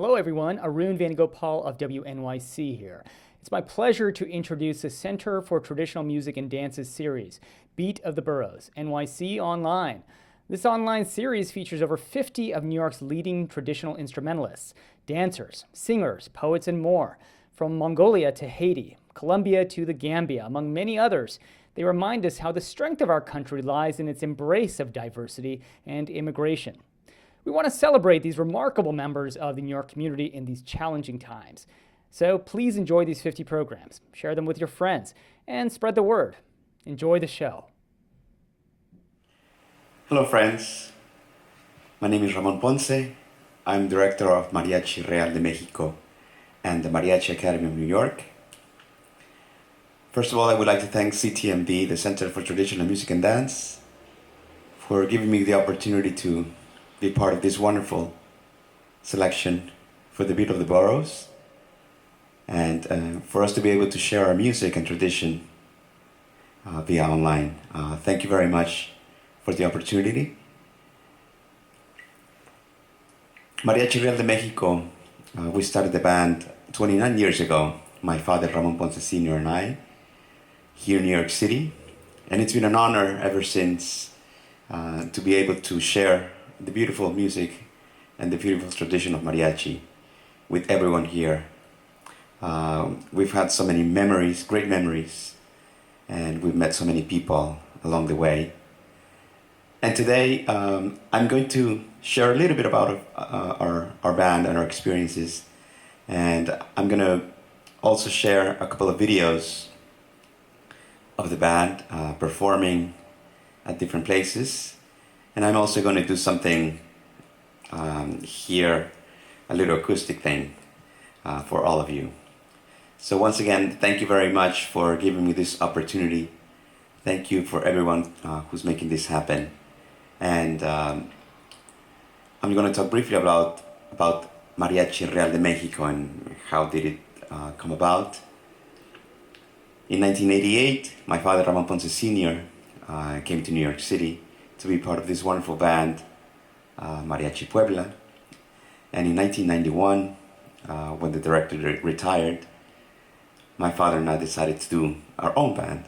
Hello everyone, Arun Vanagopal of WNYC here. It's my pleasure to introduce the Center for Traditional Music and Dances series, Beat of the Boroughs, NYC Online. This online series features over 50 of New York's leading traditional instrumentalists, dancers, singers, poets, and more. From Mongolia to Haiti, Colombia to the Gambia, among many others, they remind us how the strength of our country lies in its embrace of diversity and immigration. We want to celebrate these remarkable members of the New York community in these challenging times. So please enjoy these 50 programs, share them with your friends, and spread the word. Enjoy the show. Hello friends, my name is Ramon Ponce. I'm director of Mariachi Real de Mexico and the Mariachi Academy of New York. First of all, I would like to thank CTMD, the Center for Traditional Music and Dance, for giving me the opportunity to be part of this wonderful selection for the Beat of the Boroughs, and for us to be able to share our music and tradition via online. Thank you very much for the opportunity. Mariachi Real de Mexico, we started the band 29 years ago, my father Ramon Ponce Sr. and I, here in New York City, and it's been an honor ever since to be able to share the beautiful music and the beautiful tradition of mariachi with everyone here. We've had so many memories, great memories, and we've met so many people along the way. And today I'm going to share a little bit about our band and our experiences, and I'm going to also share a couple of videos of the band performing at different places. And I'm also going to do something here, a little acoustic thing for all of you. So once again, thank you very much for giving me this opportunity. Thank you for everyone who's making this happen. And I'm going to talk briefly about Mariachi Real de Mexico and how did it come about. In 1988, my father Ramon Ponce Sr. Came to New York City to be part of this wonderful band, Mariachi Puebla. And in 1991, when the director retired, my father and I decided to do our own band,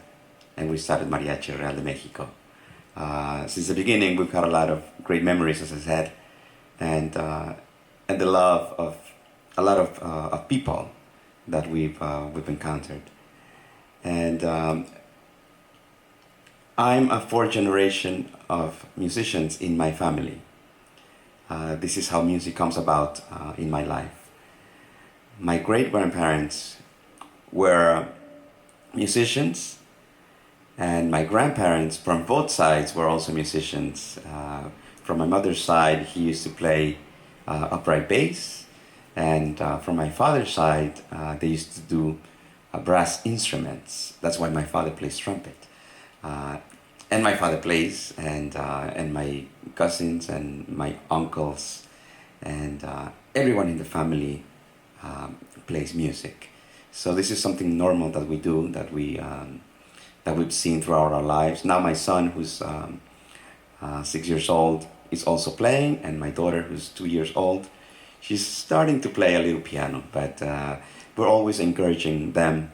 and we started Mariachi Real de Mexico. Since the beginning, we've had a lot of great memories, as I said, and the love of a lot of people that we've encountered. And I'm a fourth generation of musicians in my family. This is how music comes about in my life. My great-grandparents were musicians, and my grandparents from both sides were also musicians. From my mother's side, he used to play upright bass, and from my father's side, they used to do brass instruments. That's why my father plays trumpet. And my father plays, and my cousins and my uncles and everyone in the family plays music. So this is something normal that we do, that we've seen throughout our lives. Now my son, who's 6 years old, is also playing, and my daughter, who's 2 years old, she's starting to play a little piano. But we're always encouraging them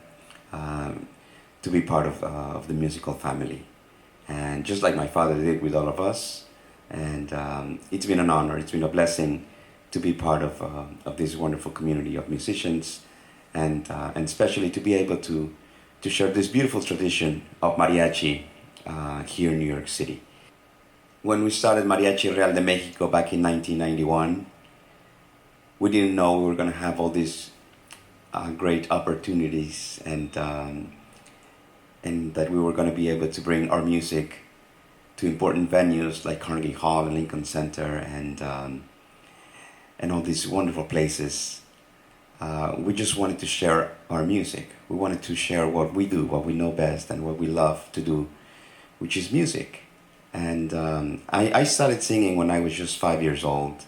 to be part of the musical family, and just like my father did with all of us. And it's been an honor, it's been a blessing to be part of this wonderful community of musicians, and especially to be able to share this beautiful tradition of mariachi here in New York City. When we started Mariachi Real de Mexico back in 1991, we didn't know we were going to have all these great opportunities, and that we were going to be able to bring our music to important venues like Carnegie Hall and Lincoln Center, and all these wonderful places. We just wanted to share our music. We wanted to share what we do, what we know best, and what we love to do, which is music. And I started singing when I was just 5 years old.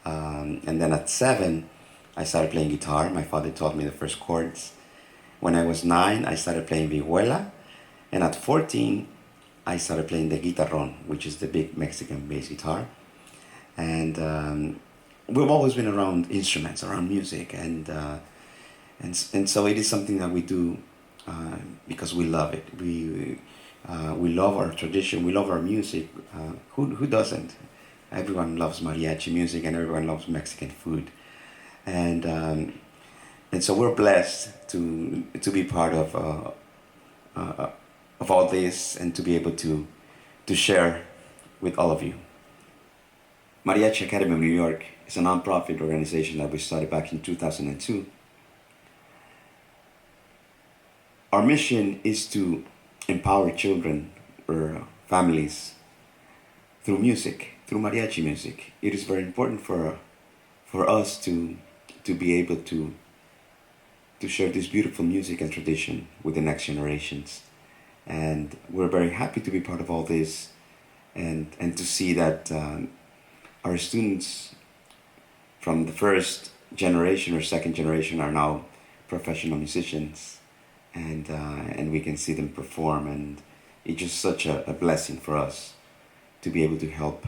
And then at 7, I started playing guitar. My father taught me the first chords. When I was 9, I started playing vihuela. And at 14, I started playing the guitarrón, which is the big Mexican bass guitar. And we've always been around instruments, around music, and so it is something that we do because we love it. We love our tradition. We love our music. Who doesn't? Everyone loves mariachi music, and everyone loves Mexican food, and and so we're blessed to be part of all this and to be able to share with all of you. Mariachi Academy of New York is a nonprofit organization that we started back in 2002. Our mission is to empower children or families through music, through mariachi music. It is very important for us to be able to share this beautiful music and tradition with the next generations. And we're very happy to be part of all this and to see that our students from the first generation or second generation are now professional musicians, and we can see them perform, and it's just such a blessing for us to be able to help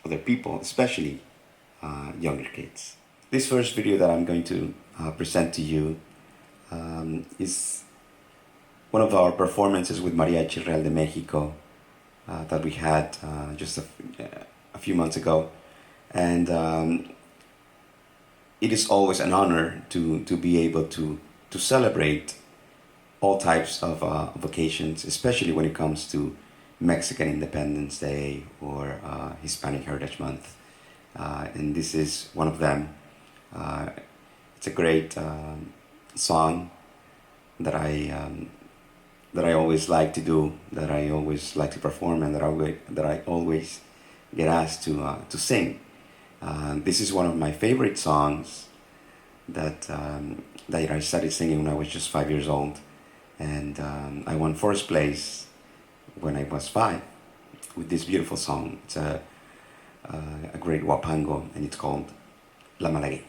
other people, especially younger kids. This first video that I'm going to present to you is one of our performances with Mariachi Real de Mexico that we had just a few months ago, and it is always an honor to be able to celebrate all types of occasions, especially when it comes to Mexican Independence Day or Hispanic Heritage Month, and this is one of them. It's a great song that I always like to do, that I always like to perform, and that I always get asked to sing. This is one of my favorite songs that I started singing when I was just 5 years old, and I won first place when I was 5 with this beautiful song. It's a great huapango, and it's called La Malagueña.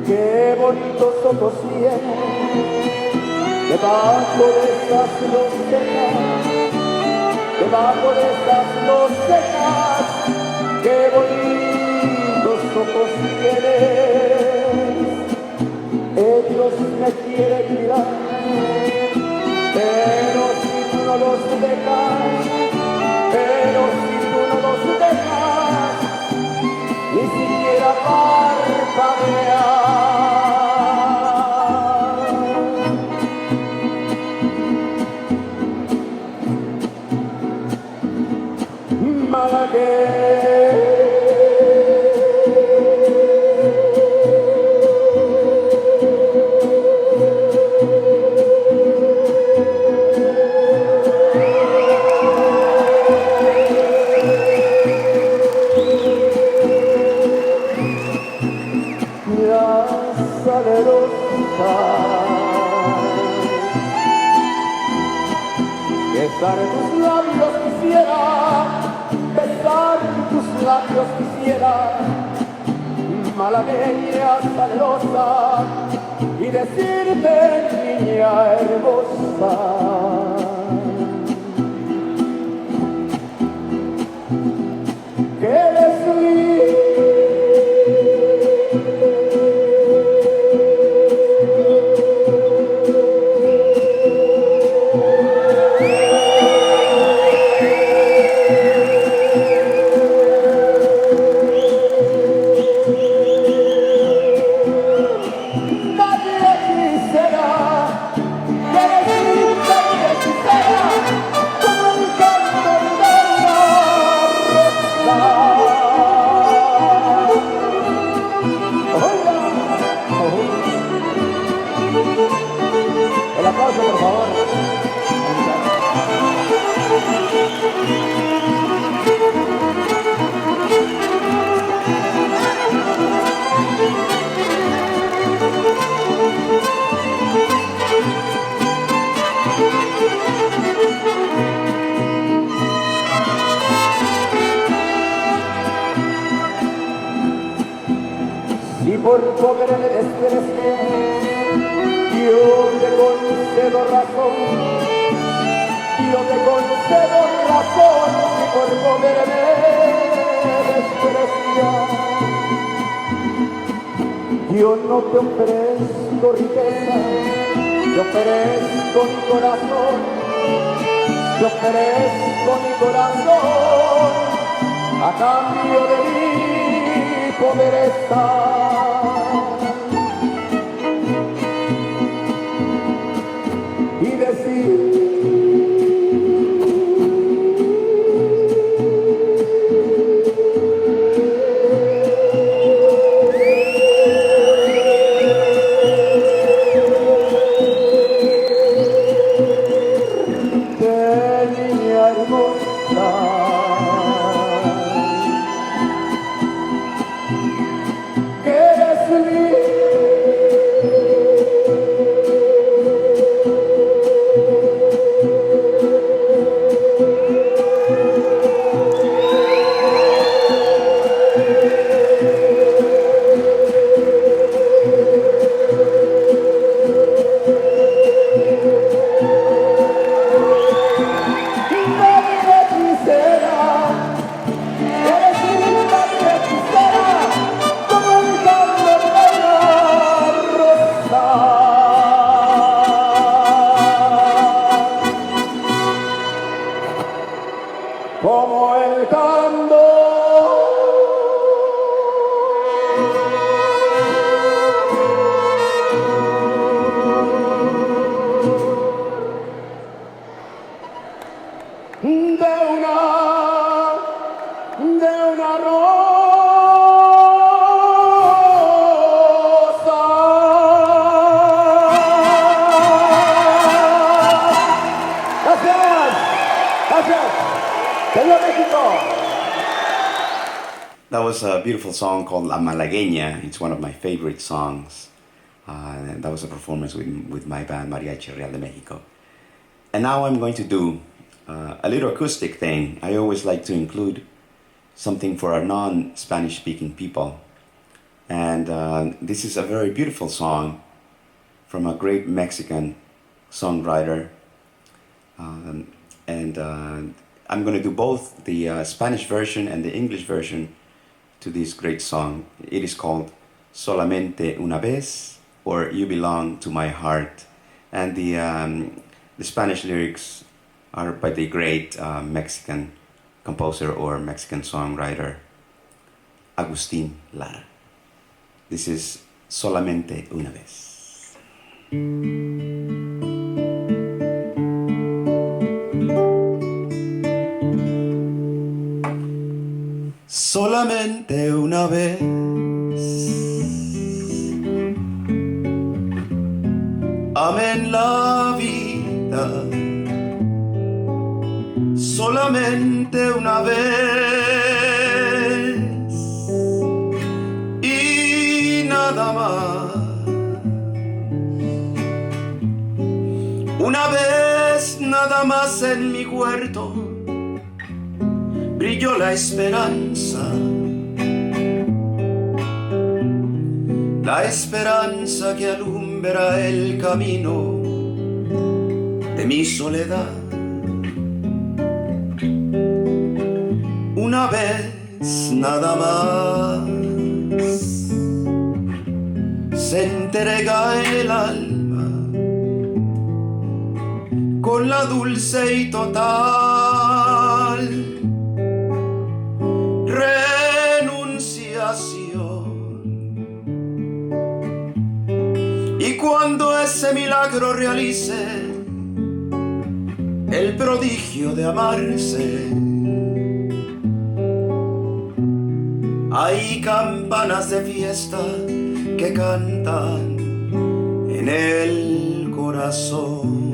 Qué bonitos ojos tienes debajo de esas dos cejas, debajo de esas dos cejas. Qué bonitos ojos tienes, ellos me quieren mirar, pero si tú no los dejas, pero si tú no los dejas, ni siquiera parpadear. Besar tus labios quisiera, besar tus labios quisiera, malagueña salerosa, y decirte, niña hermosa, que eres libre. por pobre me desprecias, yo te concedo razón, yo te concedo razón, si por pobre me desprecias. Yo no te ofrezco riqueza, te ofrezco mi corazón, te ofrezco mi corazón, a cambio de mi pobreza. Y decir como el canto de una rosa. Gracias, gracias. ¡Viva México! That was a beautiful song called La Malagueña. It's one of my favorite songs. And that was a performance with my band Mariachi Real de Mexico. And now I'm going to do a little acoustic thing. I always like to include something for our non-Spanish speaking people. And this is a very beautiful song from a great Mexican songwriter. I'm going to do both the Spanish version and the English version to this great song. It is called Solamente una vez, or You Belong to My Heart. And the Spanish lyrics are by the great Mexican composer or Mexican songwriter, Agustín Lara. This is Solamente una vez. Solamente una vez amé en la vida, solamente una vez y nada más. Una vez nada más en mi huerto brilló la esperanza que alumbra el camino de mi soledad. Una vez nada más se entrega el alma con la dulce y total renunciación. Y cuando ese milagro realice el prodigio de amarse, hay campanas de fiesta que cantan en el corazón.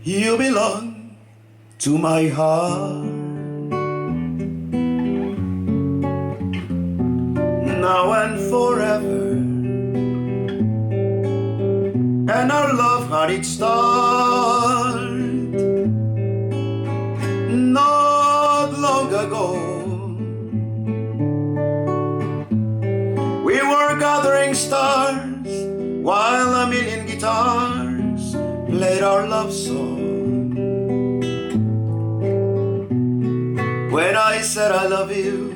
You belong to my heart, now and forever, and our love had its start shooting stars while a million guitars played our love song. When I said I love you,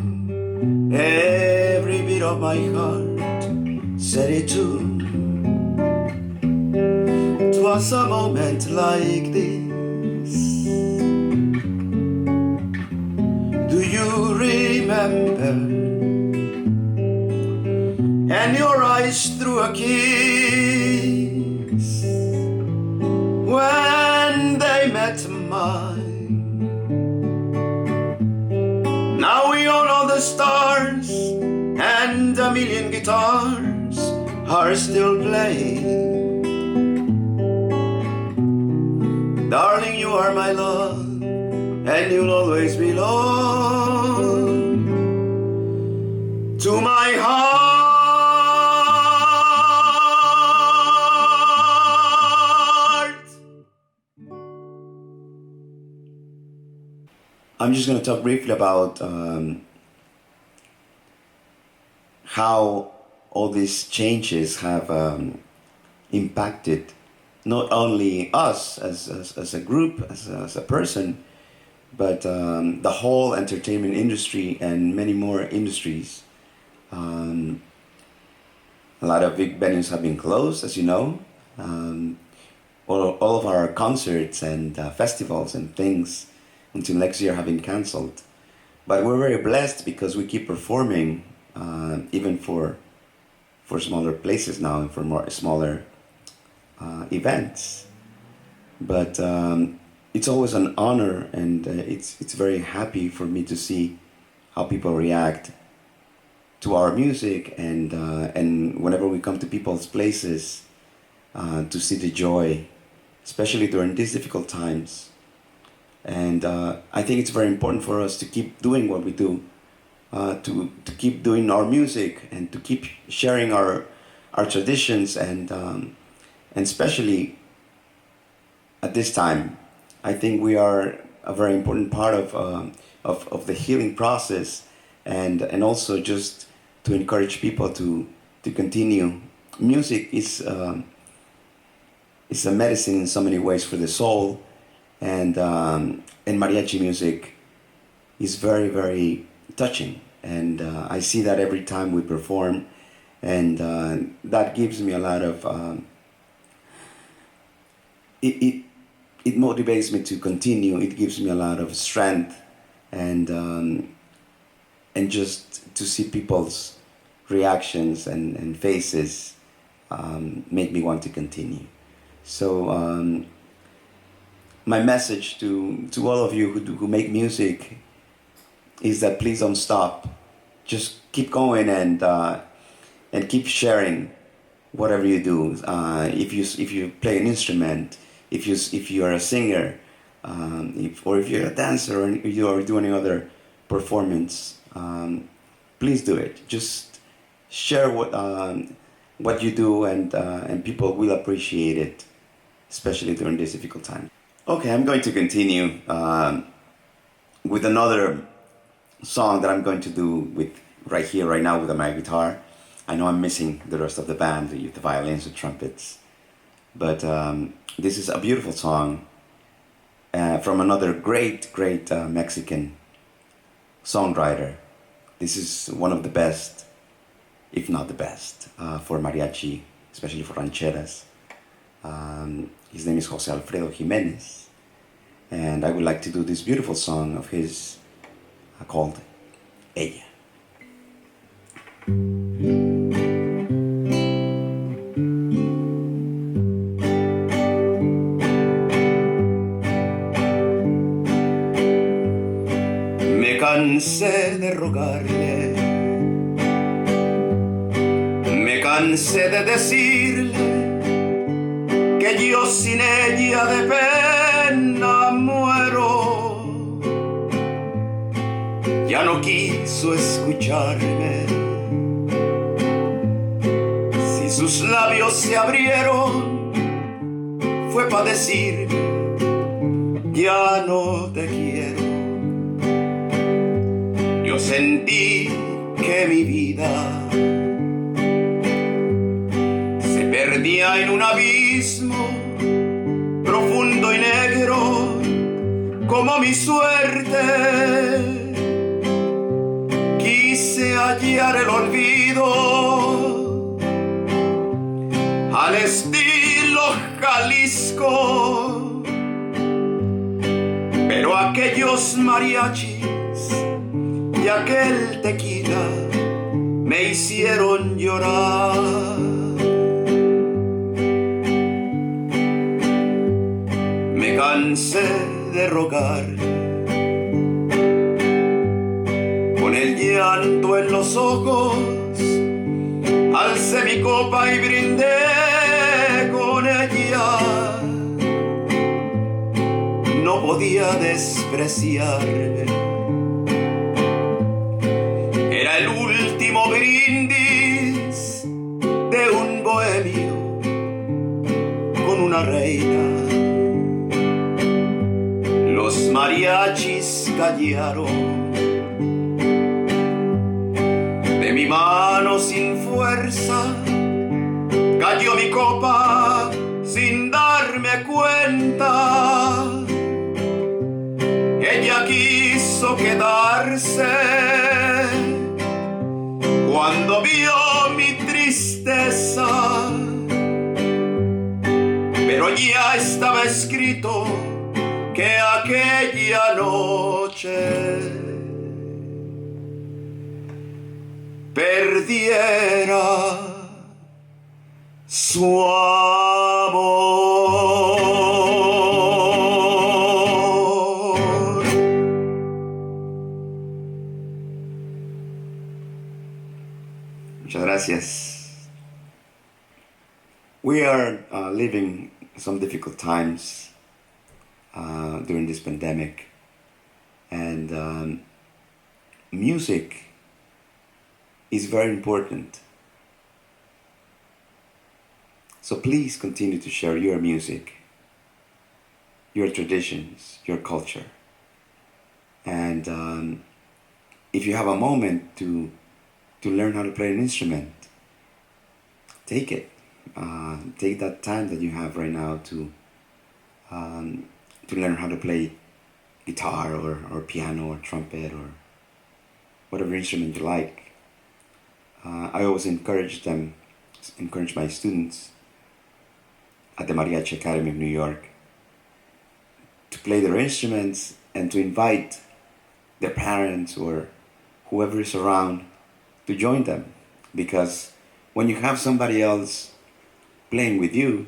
every beat of my heart said it too. 'Twas a moment like this. Do you remember? And your eyes threw a kiss when they met mine. Now we all know the stars and a million guitars are still playing. Darling, you are my love, and you'll always belong to my heart. I'm just going to talk briefly about how all these changes have impacted not only us as a group, as a person, but the whole entertainment industry and many more industries. A lot of big venues have been closed, as you know. All of our concerts and festivals and things until next year have been canceled. But we're very blessed because we keep performing, even for smaller places now and for more smaller events. But it's always an honor, and it's very happy for me to see how people react to our music, and whenever we come to people's places, to see the joy, especially during these difficult times. And I think it's very important for us to keep doing what we do, to keep doing our music and to keep sharing our traditions, and especially at this time, I think we are a very important part of the healing process, and also just to encourage people to continue. Music is a medicine in so many ways for the soul, and mariachi music is very, very touching, and I see that every time we perform, and that gives me a lot of it motivates me to continue. It gives me a lot of strength, and just to see people's reactions and faces make me want to continue. So my message to all of you who make music is that please don't stop. Just keep going, and keep sharing whatever you do. If you play an instrument, if you are a singer, or if you're a dancer, or you are doing any other performance, please do it. Just share what you do, and people will appreciate it, especially during this difficult time. Okay, I'm going to continue with another song that I'm going to do with right here, right now, with my guitar. I know I'm missing the rest of the band, the violins, the trumpets, but this is a beautiful song from another great Mexican songwriter. This is one of the best, if not the best, for mariachi, especially for rancheras. His name is Jose Alfredo Jimenez, and I would like to do this beautiful song of his called Ella. Me cansé de rogarle, me cansé de decirle que yo sin ella de pena muero. Ya no quiso escucharme. Si sus labios se abrieron, fue para decirme, ya no te quiero. Yo sentí que mi vida Perdía en un abismo profundo y negro como mi suerte. Quise hallar el olvido al estilo Jalisco, pero aquellos mariachis y aquel tequila me hicieron llorar. Me cansé de rogar con el llanto en los ojos, alcé mi copa y brindé con ella. No podía despreciarme, era el último brindis de un bohemio con una reina. Los mariachis callaron, de mi mano sin fuerza cayó mi copa sin darme cuenta. Ella quiso quedarse cuando vio mi tristeza, pero ya estaba escrito que aquella noche perdiera su amor. Muchas gracias. We are living some difficult times during this pandemic, and music is very important. So please continue to share your music, your traditions, your culture. And if you have a moment to learn how to play an instrument, take it. Take that time that you have right now to learn how to play guitar or piano or trumpet or whatever instrument you like. I always encourage my students at the Mariachi Academy of New York to play their instruments and to invite their parents or whoever is around to join them, because when you have somebody else playing with you,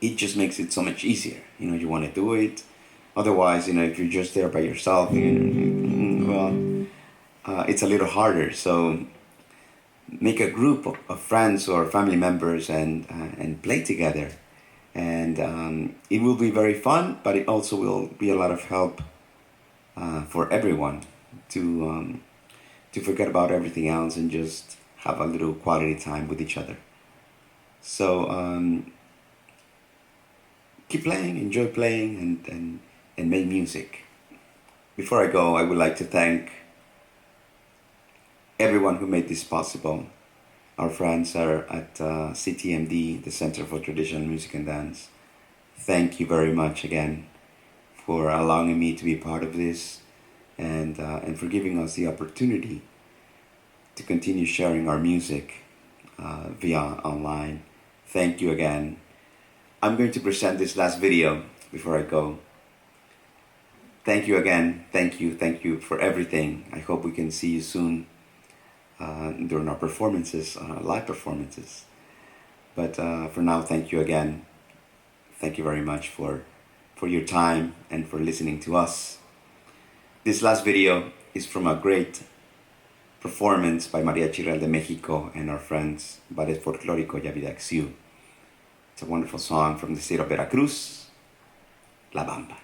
it just makes it so much easier. You know, you want to do it. Otherwise, you know, if you're just there by yourself, it's a little harder. So make a group of friends or family members and play together. And it will be very fun, but it also will be a lot of help for everyone to forget about everything else and just have a little quality time with each other. So keep playing, enjoy playing, and make music. Before I go, I would like to thank everyone who made this possible. Our friends are at CTMD, the Center for Traditional Music and Dance. Thank you very much again for allowing me to be part of this and for giving us the opportunity to continue sharing our music via online. Thank you again. I'm going to present this last video before I go. Thank you again. Thank you for everything. I hope we can see you soon during our performances, live performances. But for now, thank you again. Thank you very much for your time and for listening to us. This last video is from a great performance by Mariachi Real de Mexico and our friends Ballet Folclórico Yavidaxiu. It's a wonderful song from the state of Veracruz, La Bamba.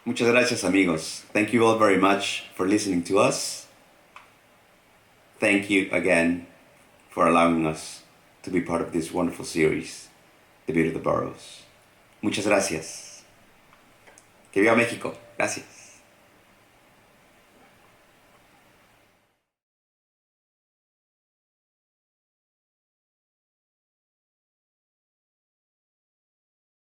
Muchas gracias, amigos. Thank you all very much for listening to us. Thank you again for allowing us to be part of this wonderful series, The Beat of the Boroughs. Muchas gracias. Que viva México. Gracias.